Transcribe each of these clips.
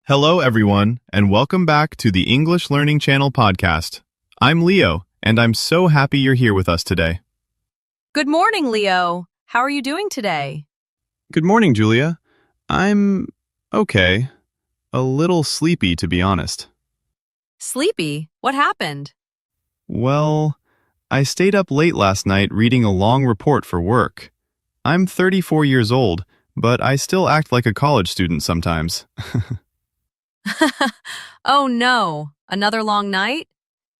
Hello, everyone, and welcome back to the English Learning Channel podcast. I'm Leo, and I'm so happy you're here with us today. Good morning, Leo. How are you doing today? Good morning, Julia. I'm okay. A little sleepy, to be honest. Sleepy? What happened? Well, I stayed up late last night reading a long report for work. I'm 34 years old, but I still act like a college student sometimes. Oh no, another long night?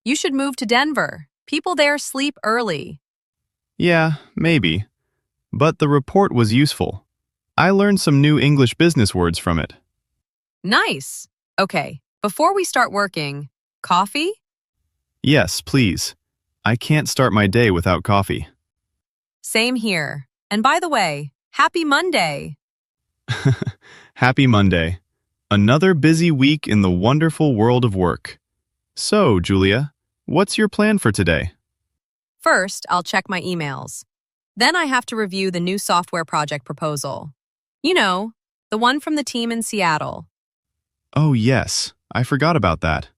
You should move to Denver. People there sleep early. Yeah, maybe. But the report was useful. I learned some new English business words from it. Nice. Okay, before we start working, coffee? Yes, please. I can't start my day without coffee. Same here. And by the way, happy Monday. Happy Monday. Another busy week in the wonderful world of work. So, Julia, what's your plan for today? First, I'll check my emails. Then I have to review the new software project proposal. You know, the one from the team in Seattle. Oh, yes. I forgot about that.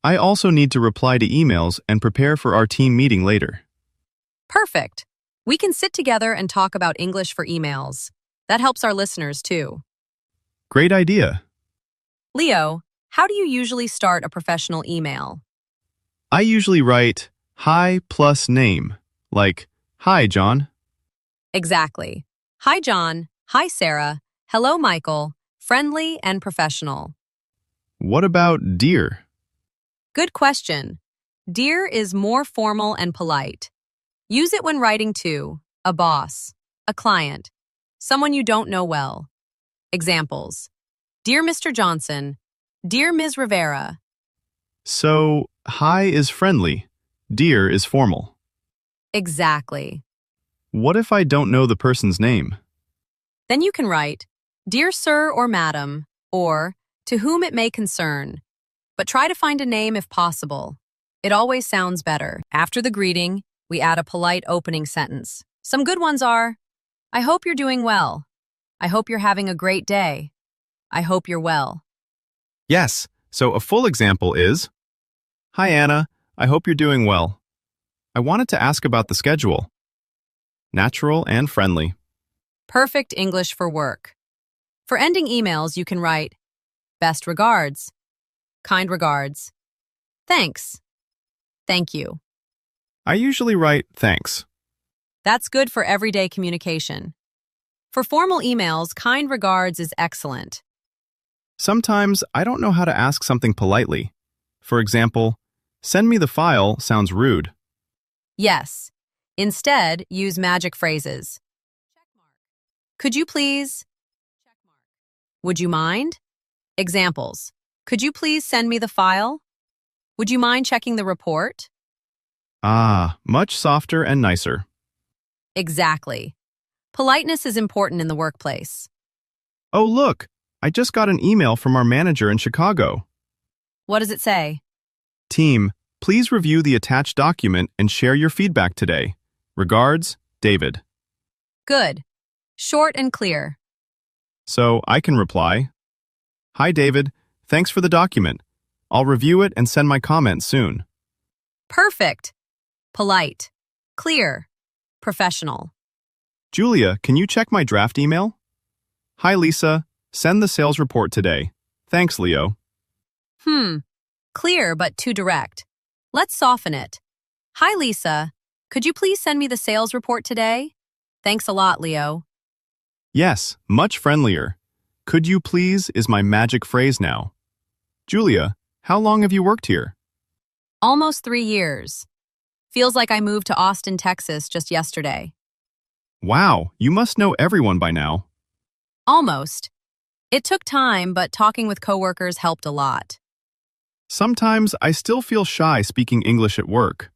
I also need to reply to emails and prepare for our team meeting later. Perfect. We can sit together and talk about English for emails. That helps our listeners too. Great idea. Leo, how do you usually start a professional email? I usually write hi plus name, like, hi, John. Exactly. Hi, John. Hi, Sarah. Hello, Michael. Friendly and professional. What about dear? Good question. Dear is more formal and polite. Use it when writing to a boss, a client, someone you don't know well. Examples. Dear Mr. Johnson. Dear Ms. Rivera. So, hi is friendly, dear is formal. Exactly. What if I don't know the person's name? Then you can write, Dear Sir or Madam, or To whom it may concern. But try to find a name if possible. It always sounds better. After the greeting, we add a polite opening sentence. Some good ones are, I hope you're doing well. I hope you're having a great day. I hope you're well. Yes, so a full example is, Hi Anna, I hope you're doing well. I wanted to ask about the schedule. Natural and friendly. Perfect English for work. For ending emails, you can write, Best regards. Kind regards. Thanks. Thank you. I usually write thanks. That's good for everyday communication. For formal emails, kind regards is excellent. Sometimes I don't know how to ask something politely. For example, send me the file sounds rude. Yes. Instead, use magic phrases. Could you please? Would you mind? Examples. Could you please send me the file? Would you mind checking the report? Ah, much softer and nicer. Exactly. Politeness is important in the workplace. Oh, look, I just got an email from our manager in Chicago. What does it say? Team, please review the attached document and share your feedback today. Regards, David. Good. Short and clear. So I can reply, Hi David, thanks for the document. I'll review it and send my comments soon. Perfect. Polite. Clear. Professional. Julia, can you check my draft email? Hi Lisa, send the sales report today. Thanks, Leo. Clear but too direct. Let's soften it. Hi, Lisa. Could you please send me the sales report today? Thanks a lot, Leo. Yes, much friendlier. Could you please is my magic phrase now. Julia, how long have you worked here? Almost 3 years. Feels like I moved to Austin, Texas just yesterday. Wow, you must know everyone by now. Almost. It took time, but talking with coworkers helped a lot. Sometimes I still feel shy speaking English at work.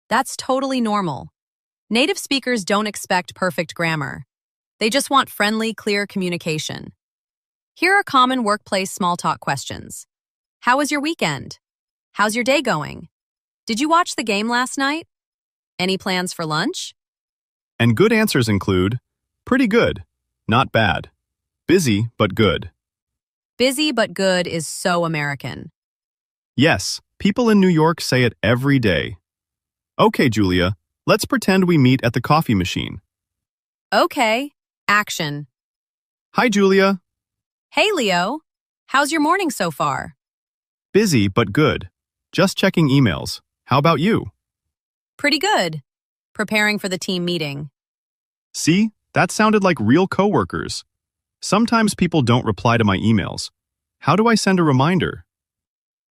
That's totally normal. Native speakers don't expect perfect grammar. They just want friendly, clear communication. Here are common workplace small talk questions. How was your weekend? How's your day going? Did you watch the game last night? Any plans for lunch? And good answers include, pretty good, not bad, busy but good. Busy but good is so American. Yes, people in New York say it every day. Okay, Julia, let's pretend we meet at the coffee machine. Okay, action. Hi, Julia. Hey, Leo. How's your morning so far? Busy but good. Just checking emails. How about you? Pretty good. Preparing for the team meeting. See, that sounded like real coworkers. Sometimes people don't reply to my emails. How do I send a reminder?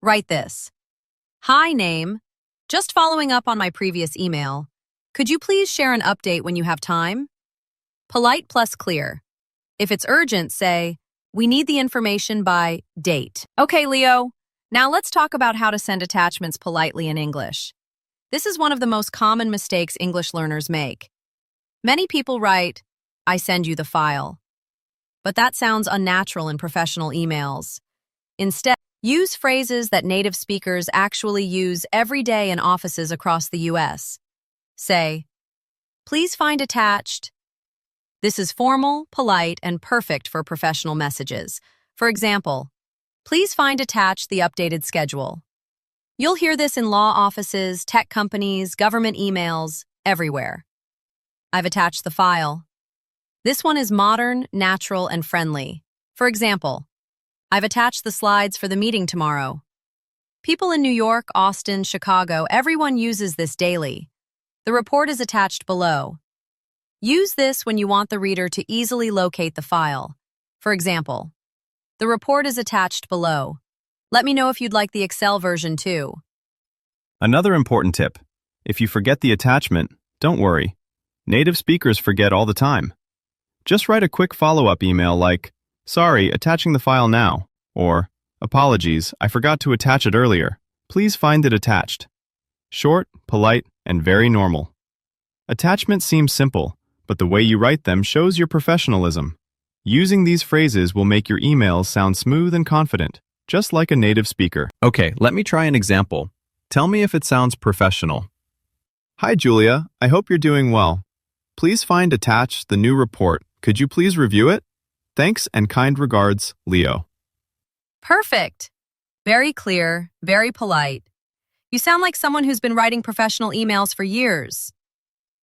Write this. Hi, name. Just following up on my previous email. Could you please share an update when you have time? Polite plus clear. If it's urgent, say, we need the information by date. Okay, Leo. Now let's talk about how to send attachments politely in English. This is one of the most common mistakes English learners make. Many people write, I send you the file. But that sounds unnatural in professional emails. Instead, use phrases that native speakers actually use every day in offices across the U.S. Say, please find attached. This is formal, polite, and perfect for professional messages. For example, please find attached the updated schedule. You'll hear this in law offices, tech companies, government emails, everywhere. I've attached the file. This one is modern, natural, and friendly. For example, I've attached the slides for the meeting tomorrow. People in New York, Austin, Chicago, everyone uses this daily. The report is attached below. Use this when you want the reader to easily locate the file. For example, the report is attached below. Let me know if you'd like the Excel version too. Another important tip. If you forget the attachment, don't worry. Native speakers forget all the time. Just write a quick follow-up email like, sorry, attaching the file now, or, apologies, I forgot to attach it earlier. Please find it attached. Short, polite, and very normal. Attachments seem simple, but the way you write them shows your professionalism. Using these phrases will make your emails sound smooth and confident, just like a native speaker. Okay, let me try an example. Tell me if it sounds professional. Hi, Julia. I hope you're doing well. Please find attached the new report. Could you please review it? Thanks and kind regards, Leo. Perfect. Very clear, very polite. You sound like someone who's been writing professional emails for years.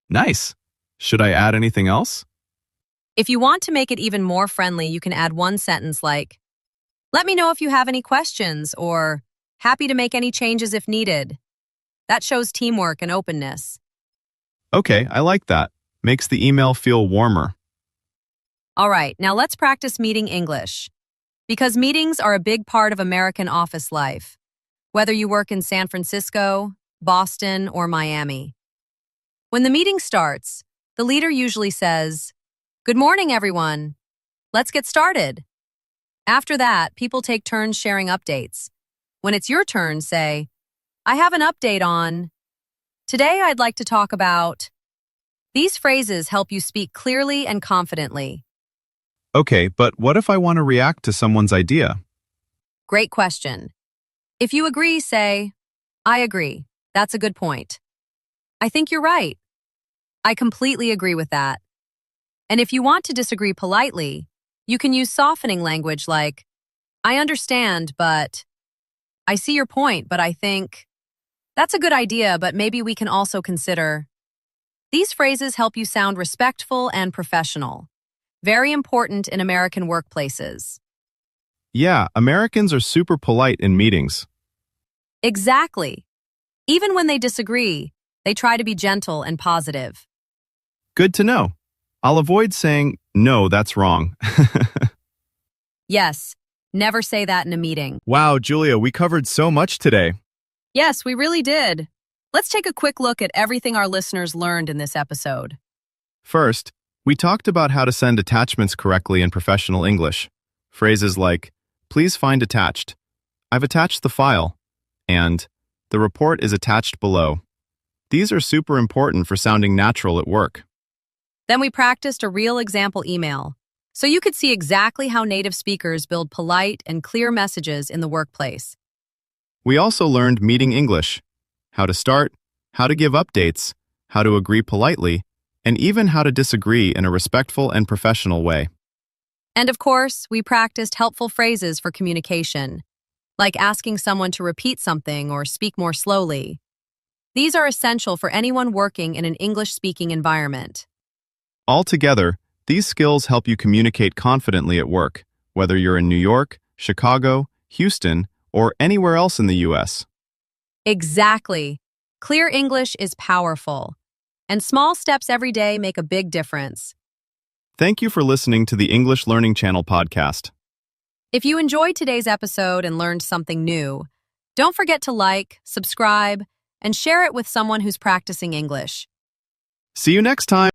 Nice. Should I add anything else? If you want to make it even more friendly, you can add one sentence like, let me know if you have any questions, or happy to make any changes if needed. That shows teamwork and openness. Okay, I like that. Makes the email feel warmer. All right, now let's practice meeting English. Because meetings are a big part of American office life, whether you work in San Francisco, Boston, or Miami. When the meeting starts, the leader usually says, good morning, everyone. Let's get started. After that, people take turns sharing updates. When it's your turn, say, I have an update on. Today, I'd like to talk about. These phrases help you speak clearly and confidently. Okay, but what if I want to react to someone's idea? Great question. If you agree, say, I agree. That's a good point. I think you're right. I completely agree with that. And if you want to disagree politely, you can use softening language like, I understand, but I see your point, but I think that's a good idea, but maybe we can also consider. These phrases help you sound respectful and professional. Very important in American workplaces. Yeah, Americans are super polite in meetings. Exactly. Even when they disagree, they try to be gentle and positive. Good to know. I'll avoid saying, no, that's wrong. Yes, never say that in a meeting. Wow, Julia, we covered so much today. Yes, we really did. Let's take a quick look at everything our listeners learned in this episode. First, we talked about how to send attachments correctly in professional English. Phrases like, please find attached, I've attached the file, and the report is attached below. These are super important for sounding natural at work. Then we practiced a real example email, so you could see exactly how native speakers build polite and clear messages in the workplace. We also learned meeting English, how to start, how to give updates, how to agree politely, and even how to disagree in a respectful and professional way. And of course, we practiced helpful phrases for communication, like asking someone to repeat something or speak more slowly. These are essential for anyone working in an English-speaking environment. Altogether, these skills help you communicate confidently at work, whether you're in New York, Chicago, Houston, or anywhere else in the U.S. Exactly. Clear English is powerful, and small steps every day make a big difference. Thank you for listening to the English Learning Channel podcast. If you enjoyed today's episode and learned something new, don't forget to like, subscribe, and share it with someone who's practicing English. See you next time.